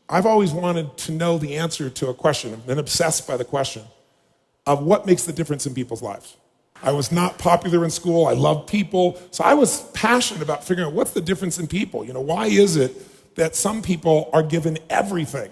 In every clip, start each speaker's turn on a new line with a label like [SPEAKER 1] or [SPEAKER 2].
[SPEAKER 1] I've always wanted to know the answer to a question. I've been obsessed by the question of what makes the difference in people's lives. I was not popular in school. I loved people. So I was passionate about figuring out what's the difference in people. Why is it that some people are given everything?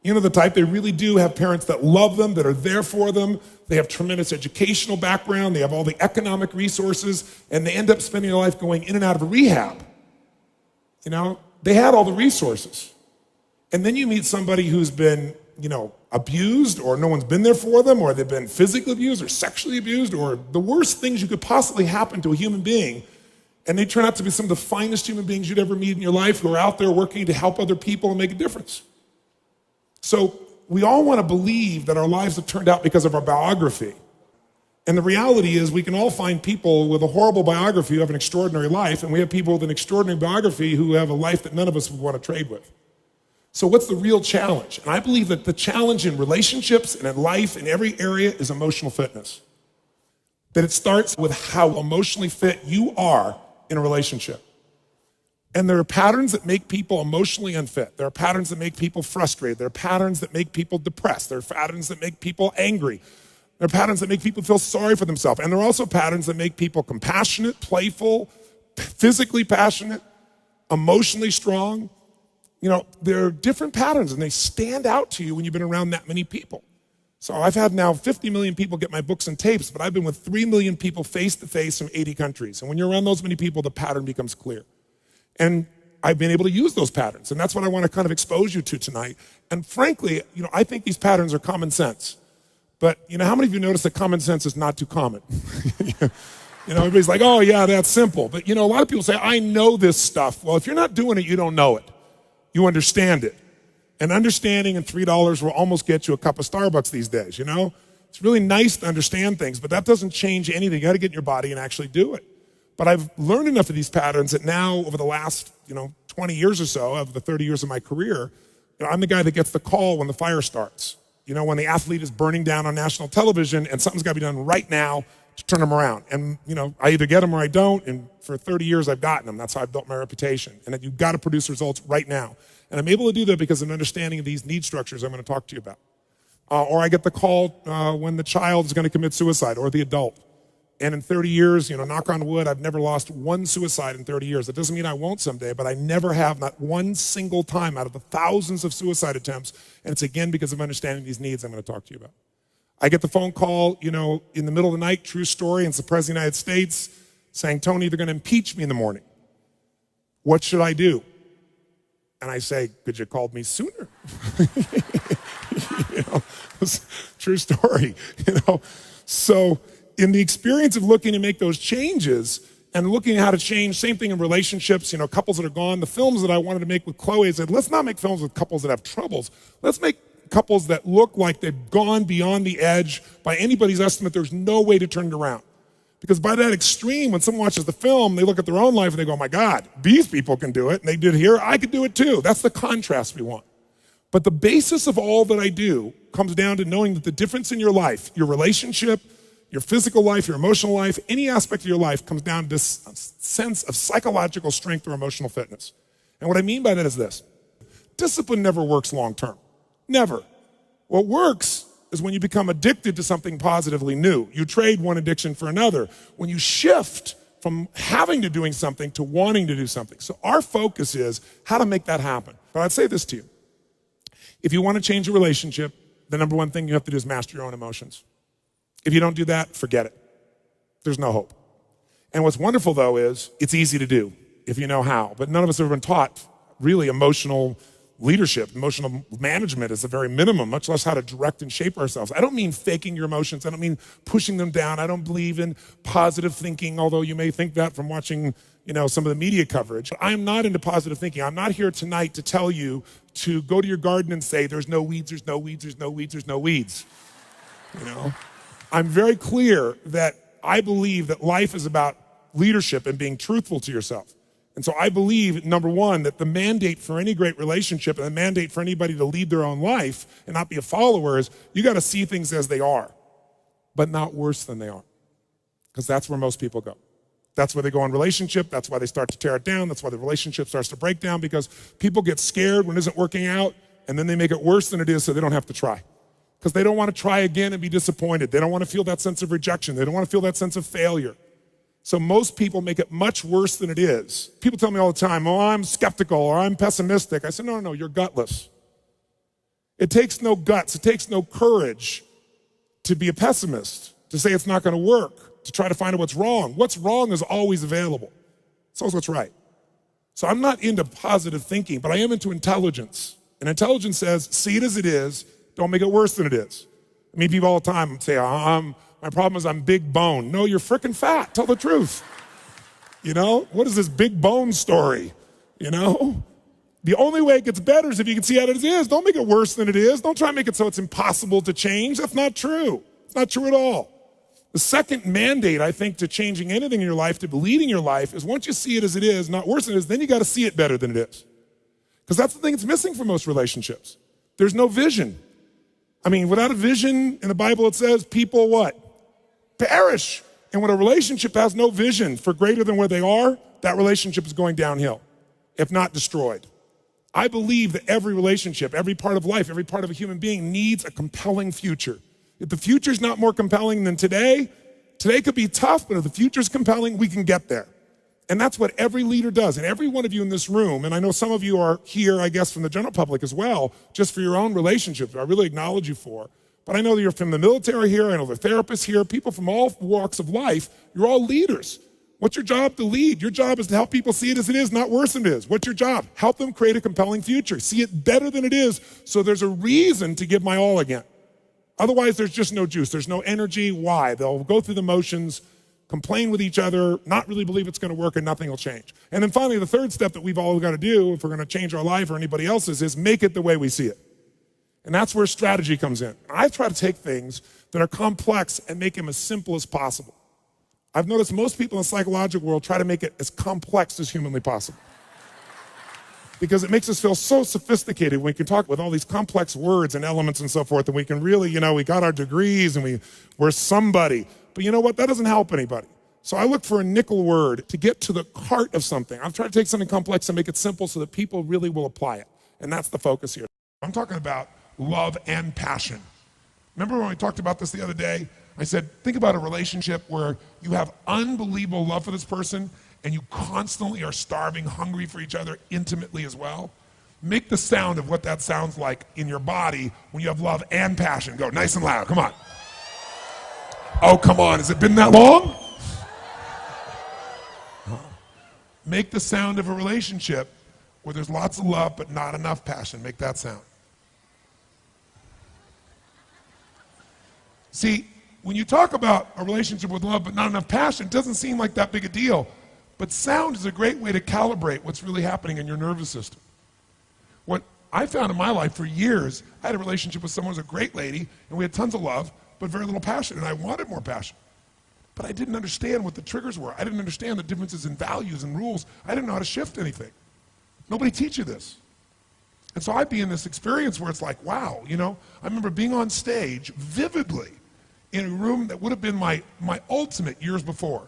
[SPEAKER 1] The type, they really do have parents that love them, that are there for them. They have tremendous educational background. They have all the economic resources, and they end up spending their life going in and out of a rehab. They had all the resources. And then you meet somebody who's been, abused, or no one's been there for them, or they've been physically abused or sexually abused, or the worst things you could possibly happen to a human being. And they turn out to be some of the finest human beings you'd ever meet in your life, who are out there working to help other people and make a difference. So we all want to believe that our lives have turned out because of our biography. And the reality is we can all find people with a horrible biography who have an extraordinary life, and we have people with an extraordinary biography who have a life that none of us would want to trade with. So what's the real challenge? And I believe that the challenge in relationships and in life in every area is emotional fitness. That it starts with how emotionally fit you are in a relationship. And there are patterns that make people emotionally unfit. There are patterns that make people frustrated. There are patterns that make people depressed. There are patterns that make people angry. There are patterns that make people feel sorry for themselves. And there are also patterns that make people compassionate, playful, physically passionate, emotionally strong. There are different patterns, and they stand out to you when you've been around that many people. So I've had now 50 million people get my books and tapes, but I've been with 3 million people face-to-face from 80 countries. And when you're around those many people, the pattern becomes clear. And I've been able to use those patterns, and that's what I want to kind of expose you to tonight. And frankly, I think these patterns are common sense. But how many of you notice that common sense is not too common? Everybody's like, oh yeah, that's simple. But a lot of people say, I know this stuff. Well, if you're not doing it, you don't know it. You understand it. And understanding and $3 will almost get you a cup of Starbucks these days, It's really nice to understand things, but that doesn't change anything. You got to get in your body and actually do it. But I've learned enough of these patterns that now, over the last 20 years or so, of the 30 years of my career, I'm the guy that gets the call when the fire starts. When the athlete is burning down on national television and something's got to be done right now to turn them around. And, I either get them or I don't. And for 30 years, I've gotten them. That's how I've built my reputation. And that you've got to produce results right now. And I'm able to do that because of an understanding of these need structures I'm going to talk to you about. Or I get the call when the child is going to commit suicide, or the adult. And in 30 years, knock on wood, I've never lost one suicide in 30 years. That doesn't mean I won't someday, but I never have, not one single time out of the thousands of suicide attempts. And it's again because of understanding these needs I'm going to talk to you about. I get the phone call, in the middle of the night, true story, and it's the President of the United States saying, Tony, they're going to impeach me in the morning. What should I do? And I say, could you have called me sooner? True story, So in the experience of looking to make those changes and looking at how to change, same thing in relationships, couples that are gone, the films that I wanted to make with Chloe, I said, let's not make films with couples that have troubles. Let's make couples that look like they've gone beyond the edge. By anybody's estimate, there's no way to turn it around. Because by that extreme, when someone watches the film, they look at their own life and they go, oh my God, these people can do it. And they did here, I could do it too. That's the contrast we want. But the basis of all that I do comes down to knowing that the difference in your life, your relationship, your physical life, your emotional life, any aspect of your life comes down to this sense of psychological strength or emotional fitness. And what I mean by that is this. Discipline never works long term. Never. What works is when you become addicted to something positively new. You trade one addiction for another. When you shift from having to doing something to wanting to do something. So our focus is how to make that happen. But I'd say this to you. If you want to change a relationship, the number one thing you have to do is master your own emotions. If you don't do that, forget it. There's no hope. And what's wonderful, though, is it's easy to do if you know how. But none of us have been taught really emotional leadership. Emotional management is the very minimum, much less how to direct and shape ourselves. I don't mean faking your emotions. I don't mean pushing them down. I don't believe in positive thinking, although you may think that from watching some of the media coverage. I am not into positive thinking. I'm not here tonight to tell you to go to your garden and say, there's no weeds, there's no weeds, there's no weeds, there's no weeds. I'm very clear that I believe that life is about leadership and being truthful to yourself. And so I believe, number one, that the mandate for any great relationship and the mandate for anybody to lead their own life and not be a follower is you got to see things as they are, but not worse than they are. Because that's where most people go. That's where they go in relationship. That's why they start to tear it down. That's why the relationship starts to break down, because people get scared when it isn't working out. and then they make it worse than it is so they don't have to try. Because they don't want to try again and be disappointed. They don't want to feel that sense of rejection. They don't want to feel that sense of failure. So most people make it much worse than it is. People tell me all the time, oh, I'm skeptical or I'm pessimistic. I said, no, you're gutless. It takes no guts, it takes no courage to be a pessimist, to say it's not going to work, to try to find out what's wrong. What's wrong is always available. It's always what's right. So I'm not into positive thinking, but I am into intelligence. And intelligence says, see it as it is, don't make it worse than it is. I mean, people all the time say, my problem is I'm big bone. No, you're freaking fat. Tell the truth. You know, what is this big bone story? You know, the only way it gets better is if you can see it as it is. Don't make it worse than it is. Don't try and make it so it's impossible to change. That's not true. It's not true at all. The second mandate, I think, to changing anything in your life, to leading your life, is once you see it as it is, not worse than it is, then you got to see it better than it is. Because that's the thing that's missing for most relationships. There's no vision. I mean, without a vision, in the Bible it says people what? Perish. And when a relationship has no vision for greater than where they are, that relationship is going downhill, if not destroyed. I believe that every relationship, every part of life, every part of a human being needs a compelling future. If the future is not more compelling than today could be tough, but if the future is compelling, we can get there. And that's what every leader does. And every one of you in this room, and I know some of you are here, I guess, from the general public as well, just for your own relationships, I really acknowledge you for. But I know that you're from the military here, I know the therapists here, people from all walks of life, you're all leaders. What's your job? To lead. Your job is to help people see it as it is, not worse than it is. What's your job? Help them create a compelling future. See it better than it is, so there's a reason to give my all again. Otherwise, there's just no juice. There's no energy. Why? They'll go through the motions, complain with each other, not really believe it's going to work, and nothing will change. And then finally, the third step that we've all got to do if we're going to change our life or anybody else's is make it the way we see it. And that's where strategy comes in. I try to take things that are complex and make them as simple as possible. I've noticed most people in the psychological world try to make it as complex as humanly possible. Because it makes us feel so sophisticated when we can talk with all these complex words and elements and so forth, and we can really, we got our degrees and we're somebody. But you know what? That doesn't help anybody. So I look for a nickel word to get to the heart of something. I'm trying to take something complex and make it simple so that people really will apply it. And that's the focus here. I'm talking about love and passion. Remember when we talked about this the other day? I said, think about a relationship where you have unbelievable love for this person and you constantly are starving, hungry for each other intimately as well. Make the sound of what that sounds like in your body when you have love and passion. Go nice and loud, come on. Oh, come on, has it been that long? Make the sound of a relationship where there's lots of love but not enough passion. Make that sound. See, when you talk about a relationship with love but not enough passion, it doesn't seem like that big a deal. But sound is a great way to calibrate what's really happening in your nervous system. What I found in my life for years, I had a relationship with someone who was a great lady, and we had tons of love, but very little passion, and I wanted more passion. But I didn't understand what the triggers were. I didn't understand the differences in values and rules. I didn't know how to shift anything. Nobody teach you this. And so I'd be in this experience where it's like, wow, I remember being on stage vividly in a room that would have been my ultimate years before.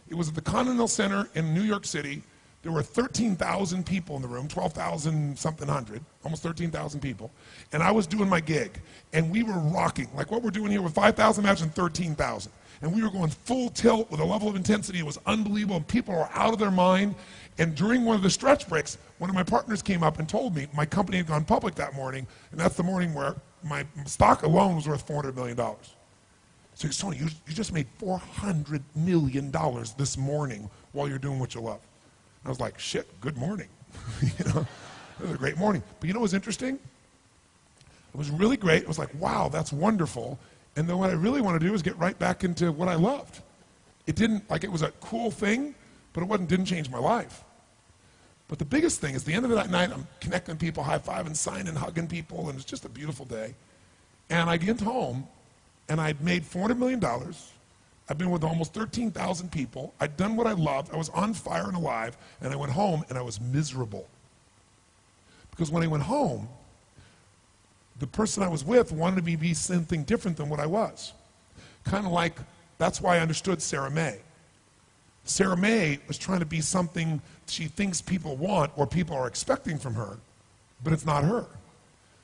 [SPEAKER 1] It was at the Continental Center in New York City. There were 13,000 people in the room, 12,000 something hundred, almost 13,000 people. And I was doing my gig. And we were rocking, like what we're doing here with 5,000, imagine 13,000. And we were going full tilt with a level of intensity. It was unbelievable. And people were out of their mind. And during one of the stretch breaks, one of my partners came up and told me my company had gone public that morning. And that's the morning where my stock alone was worth $400 million. So he's Tony, you just made $400 million this morning while you're doing what you love. And I was like, shit, good morning. It was a great morning. But you know what was interesting? It was really great. It was like, wow, that's wonderful. And then what I really want to do is get right back into what I loved. It didn't, it was a cool thing, but it didn't change my life. But the biggest thing is the end of that night, I'm connecting people, high-fiving, signing, hugging people, and it's just a beautiful day. And I get home, and I'd made $400 million. I've been with almost 13,000 people. I'd done what I loved. I was on fire and alive. And I went home, and I was miserable. Because when I went home, the person I was with wanted me to be something different than what I was. Kind of like, that's why I understood Sarah May. Sarah May was trying to be something she thinks people want or people are expecting from her, but it's not her.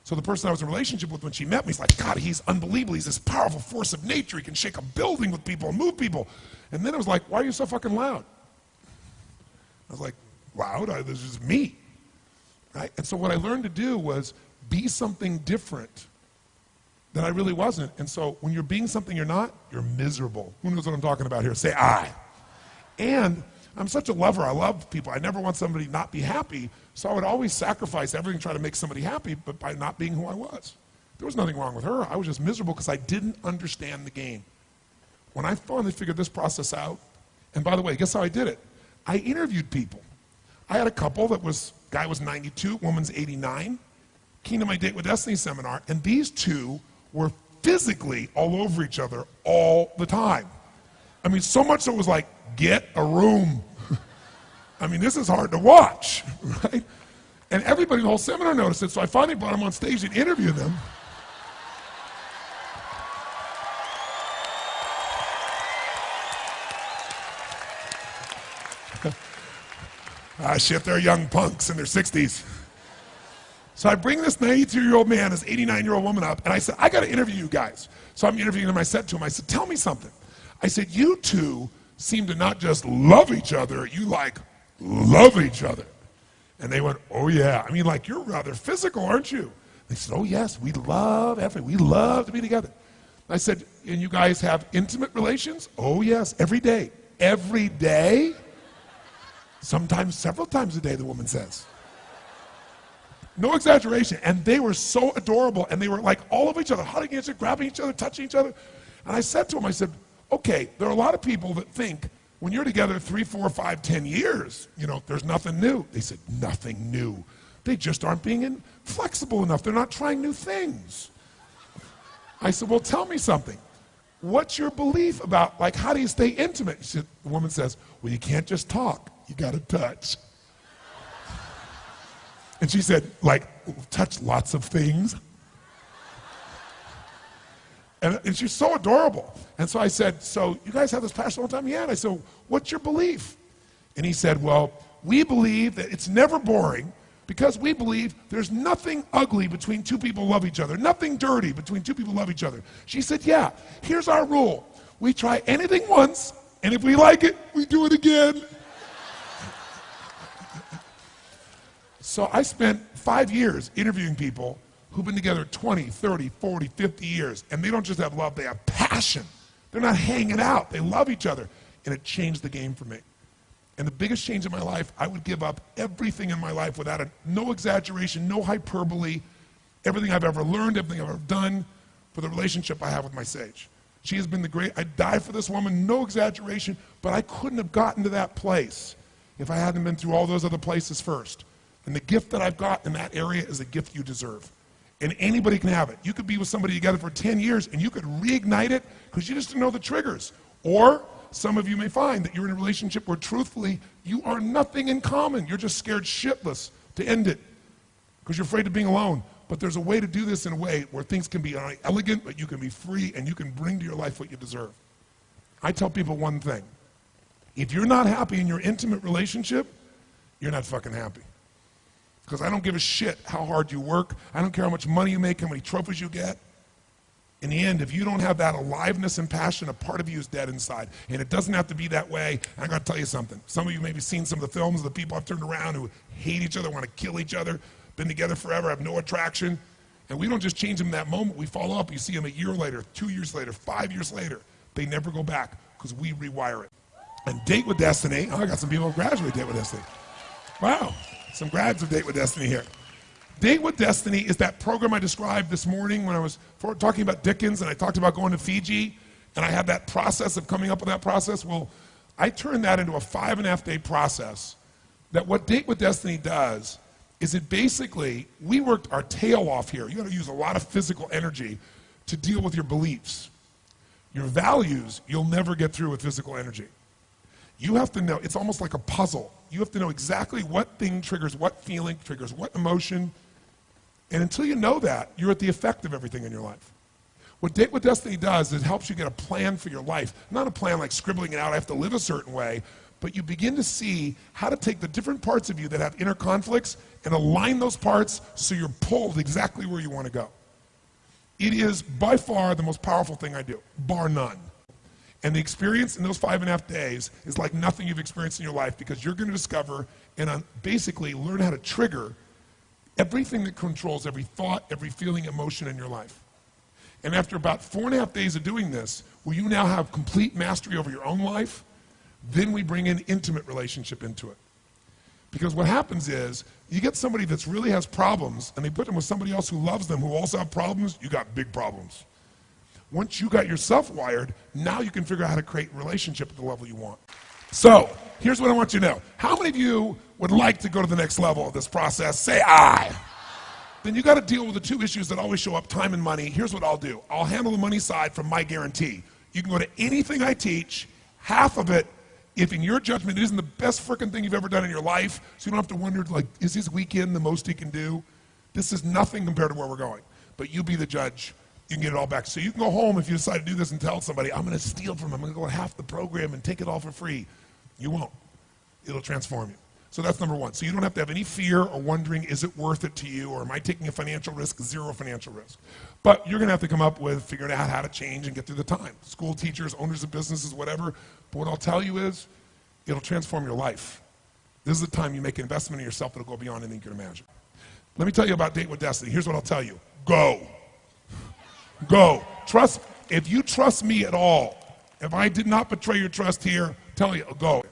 [SPEAKER 1] So the person I was in a relationship with, when she met me, he's like, God, he's unbelievable. He's this powerful force of nature. He can shake a building with people and move people. And then it was like, why are you so fucking loud? I was like, loud? This is me. Right? And so what I learned to do was be something different than I really wasn't. And so when you're being something you're not, you're miserable. Who knows what I'm talking about here? Say I. And I'm such a lover. I love people. I never want somebody to not be happy. So I would always sacrifice everything to try to make somebody happy, but by not being who I was. There was nothing wrong with her. I was just miserable because I didn't understand the game. When I finally figured this process out, and by the way, guess how I did it? I interviewed people. I had a couple guy was 92, woman's 89, came to my Date with Destiny seminar, and these two were physically all over each other all the time. I mean, so much so it was like, get a room. I mean, this is hard to watch, right? And everybody in the whole seminar noticed it, so I finally brought them on stage and interviewed them. Shit, they're young punks in their 60s. So I bring this 92-year-old man, this 89-year-old woman up, and I said, I got to interview you guys. So I'm interviewing them. I said to him, I said, tell me something. I said, you two seem to not just love each other, you love each other. And they went, oh yeah. I mean, you're rather physical, aren't you? They said, oh yes, we love everything. We love to be together. I said, and you guys have intimate relations? Oh yes, every day. Every day? Sometimes several times a day, the woman says. No exaggeration. And they were so adorable, and they were all of each other, hugging each other, grabbing each other, touching each other. And I said to him, I said, okay, there are a lot of people that think when you're together 3, 4, 5, 10 years, there's nothing new. They said, nothing new. They just aren't being flexible enough. They're not trying new things. I said, well, tell me something. What's your belief about, how do you stay intimate? The woman says, well, you can't just talk. You got to touch. And she said, touch lots of things. And she's so adorable. And so I said, so you guys have this passion all the time? Yeah. And I said, what's your belief? And he said, well, we believe that it's never boring because we believe there's nothing ugly between two people who love each other, nothing dirty between two people who love each other. She said, yeah, here's our rule. We try anything once, and if we like it, we do it again. So I spent 5 years interviewing people who've been together 20, 30, 40, 50 years, and they don't just have love, they have passion. They're not hanging out, they love each other, and it changed the game for me. And the biggest change in my life, I would give up everything in my life without no exaggeration, no hyperbole, everything I've ever learned, everything I've ever done for the relationship I have with my sage. She has been I'd die for this woman, no exaggeration, but I couldn't have gotten to that place if I hadn't been through all those other places first. And the gift that I've got in that area is a gift you deserve. And anybody can have it. You could be with somebody together for 10 years and you could reignite it because you just didn't know the triggers. Or some of you may find that you're in a relationship where truthfully you are nothing in common. You're just scared shitless to end it because you're afraid of being alone. But there's a way to do this in a way where things can be elegant, but you can be free and you can bring to your life what you deserve. I tell people one thing. If you're not happy in your intimate relationship, you're not fucking happy. Because I don't give a shit how hard you work. I don't care how much money you make, how many trophies you get. In the end, if you don't have that aliveness and passion, a part of you is dead inside. And it doesn't have to be that way. And I got to tell you something. Some of you may have seen some of the films of the people I've turned around who hate each other, want to kill each other, been together forever, have no attraction. And we don't just change them in that moment. We follow up. You see them a year later, 2 years later, 5 years later. They never go back because we rewire it. And Date with Destiny. Oh, I got some people who graduate Date with Destiny. Wow. Some grads of Date with Destiny here. Date with Destiny is that program I described this morning when I was talking about Dickens and I talked about going to Fiji and I had that process of coming up with that process. Well, I turned that into a 5.5 day process that what Date with Destiny does is it basically, we worked our tail off here. You gotta use a lot of physical energy to deal with your beliefs. Your values, you'll never get through with physical energy. You have to know, it's almost like a puzzle. You have to know exactly what thing triggers what feeling, triggers what emotion. And until you know that, you're at the effect of everything in your life. What Date with Destiny does is it helps you get a plan for your life. Not a plan like scribbling it out, I have to live a certain way, but you begin to see how to take the different parts of you that have inner conflicts and align those parts so you're pulled exactly where you want to go. It is by far the most powerful thing I do, bar none. And the experience in those 5.5 days is like nothing you've experienced in your life, because you're going to discover and basically learn how to trigger everything that controls every thought, every feeling, emotion in your life. And after about 4.5 days of doing this, where you now have complete mastery over your own life, then we bring an intimate relationship into it. Because what happens is, you get somebody that really has problems, and they put them with somebody else who loves them, who also have problems, you got big problems. Once you got yourself wired, now you can figure out how to create a relationship at the level you want. So, here's what I want you to know. How many of you would like to go to the next level of this process? Say aye. Then you got to deal with the two issues that always show up, time and money. Here's what I'll do. I'll handle the money side from my guarantee. You can go to anything I teach, half of it, if in your judgment it isn't the best frickin' thing you've ever done in your life, so you don't have to wonder, like, is his weekend the most he can do? This is nothing compared to where we're going. But you be the judge. You can get it all back. So you can go home if you decide to do this and tell somebody, I'm going to steal from him. I'm going to go half the program and take it all for free. You won't. It'll transform you. So that's number one. So you don't have to have any fear or wondering, is it worth it to you, or am I taking a financial risk? Zero financial risk. But you're going to have to come up with figuring out how to change and get through the time. School teachers, owners of businesses, whatever. But what I'll tell you is, it'll transform your life. This is the time you make an investment in yourself that'll go beyond anything you can imagine. Let me tell you about Date with Destiny. Here's what I'll tell you. Go. Go. Trust. If you trust me at all, if I did not betray your trust here, tell you, go.